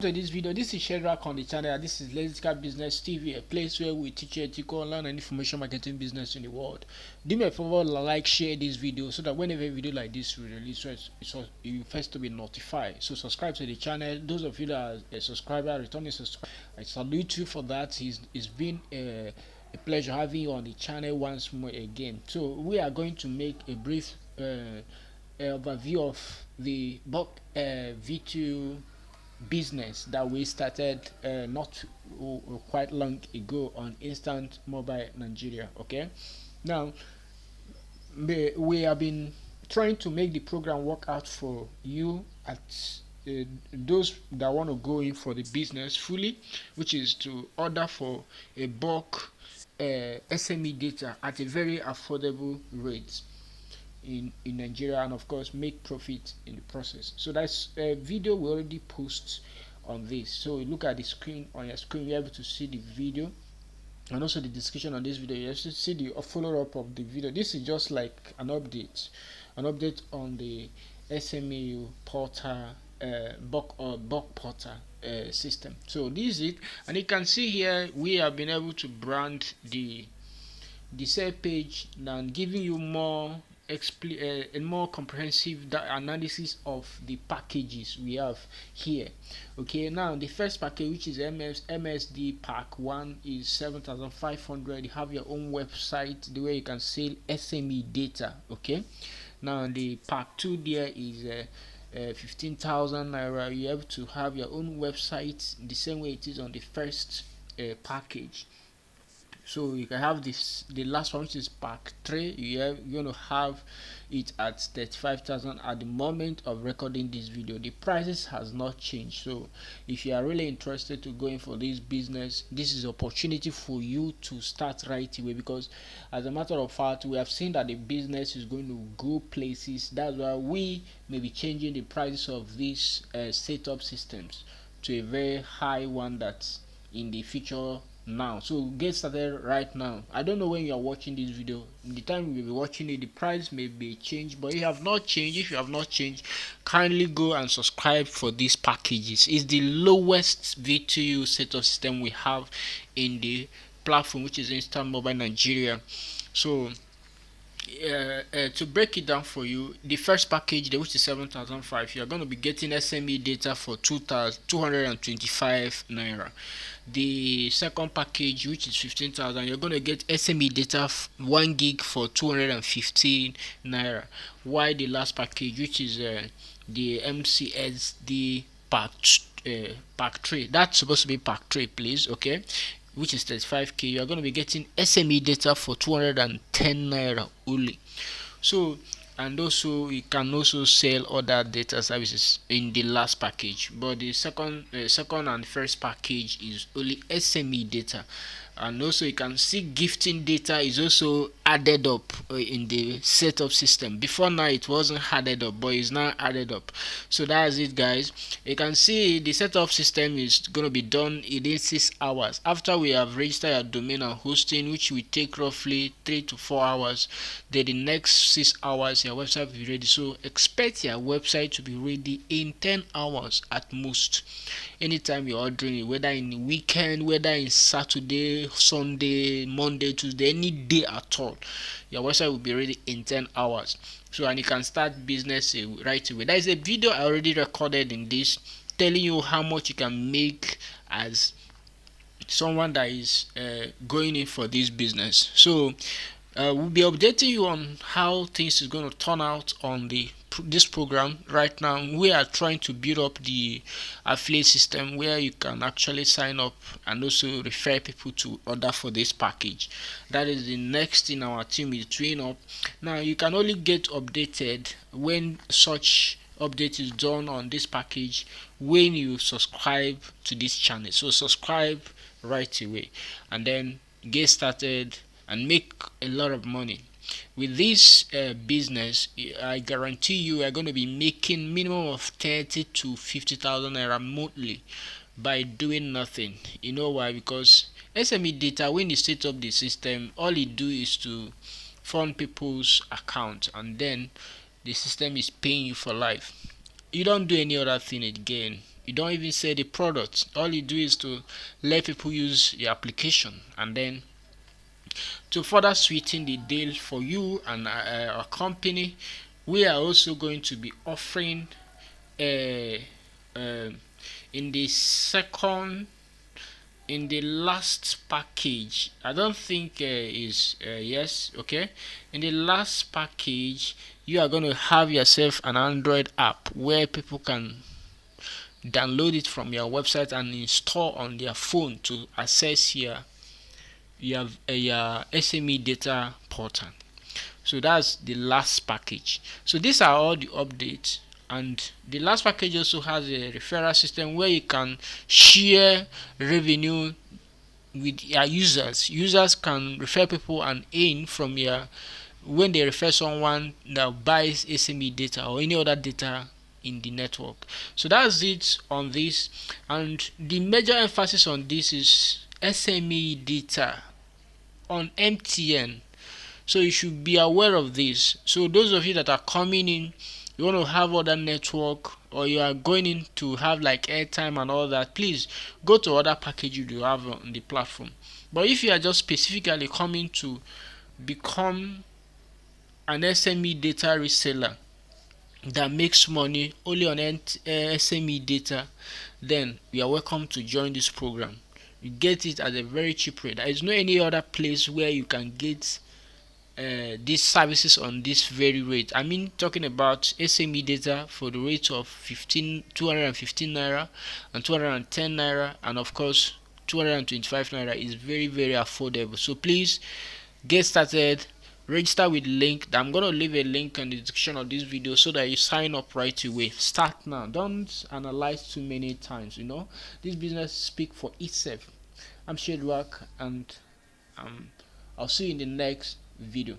To this video, this is Shedrack on the channel. This is Lazy Business TV, a place where we teach you ethical online and information marketing business in the world. Do me a favor, like, share this video so that whenever a video like this we release, you first to be notified. So subscribe to the channel. Those of you that are a subscriber, returning subscriber, I salute you for that. It's been a pleasure having you on the channel once more again. So we are going to make a brief overview of the bulk V2 business that we started not quite long ago on Instant Mobile Nigeria. Okay, now we have been trying to make the program work out for you at those that want to go in for the business fully, which is to order for a bulk SME data at a very affordable rate in Nigeria, and of course make profit in the process. So that's a video we already post on this. So look at the screen, on your screen you're able to see the video and also the description on this video. You have to see the follow-up of the video. This is just like an update on the SME portal, bulk portal system. So this is it, and you can see here we have been able to brand the sale page and giving you more a more comprehensive analysis of the packages we have here. Okay, now the first package, which is MSD pack 1, is 7,500. You have your own website the way you can sell SME data. Okay, now the pack 2 there is 15,000 naira. You have to have your own website the same way it is on the first package. So you can have the last one, which is pack 3. You're going to have it at 35,000 at the moment of recording this video. The prices has not changed. So if you are really interested to go in for this business, this is opportunity for you to start right away, because as a matter of fact we have seen that the business is going to go places. That's why we may be changing the prices of these setup systems to a very high one that's in the future now. So get started right now. I don't know when you are watching this video, the time you will be watching it, the price may be changed, but if you have not changed, kindly go and subscribe for these packages. It's the lowest V2 setup system we have in the platform, which is Instant Mobile Nigeria. So to break it down for you, the first package, which is 7,500, you're going to be getting SME data for 2,225 naira. The second package, which is 15,000, you're going to get SME data 1 gig for 215 naira. While the last package, which is the MCSD pack 3, that's supposed to be pack 3, please, okay, which is 35k, you are going to be getting SME data for 210 naira only. So, and also you can also sell other data services in the last package, but the second and first package is only SME data. And also you can see gifting data is also added up in the setup system. Before now it wasn't added up, but it's now added up. So that's it, guys. You can see the setup system is going to be done in 6 hours after we have registered your domain and hosting, which will take roughly 3 to 4 hours. Then the next 6 hours your website will be ready. So expect your website to be ready in 10 hours at most. Anytime you're ordering it, whether in the weekend, whether in Saturday, Sunday, Monday, Tuesday, any day at all, your website will be ready in 10 hours. So, and you can start business right away. There is a video I already recorded in this telling you how much you can make as someone that is going in for this business. So we'll be updating you on how things is going to turn out on this program. Right now we are trying to build up the affiliate system where you can actually sign up and also refer people to order for this package. That is the next thing our team is doing up. Now you can only get updated when such update is done on this package when you subscribe to this channel. So subscribe right away and then get started and make a lot of money with this business. I guarantee you are going to be making minimum of 30 to 50,000 naira monthly by doing nothing. You know why? Because SME data, when you set up the system, all it do is to fund people's account and then the system is paying you for life. You don't do any other thing again. You don't even sell the product. All you do is to let people use the application. And then to further sweeten the deal for you and our company, we are also going to be offering a in the second in the last package. I don't think is yes, okay. In the last package, you are going to have yourself an Android app where people can download it from your website and install on their phone to access your SME data portal. So that's the last package. So these are all the updates, and the last package also has a referral system where you can share revenue with your users. Users can refer people and earn from your when they refer someone that buys SME data or any other data in the network. So that's it on this, and the major emphasis on this is SME data on MTN. So you should be aware of this. So those of you that are coming in, you want to have other network, or you are going in to have like airtime and all that, please go to other packages you have on the platform. But if you are just specifically coming to become an SME data reseller that makes money only on SME data, then you are welcome to join this program. You get it at a very cheap rate. There is no any other place where you can get these services on this very rate. I mean, talking about SME data for the rate of 215 naira and 210 naira, and of course 225 naira is very very affordable. So please get started. Register with link. I'm gonna leave a link in the description of this video so that you sign up right away. Start now. Don't analyze too many times. This business speak for itself. I'm Shedwak, and I'll see you in the next video.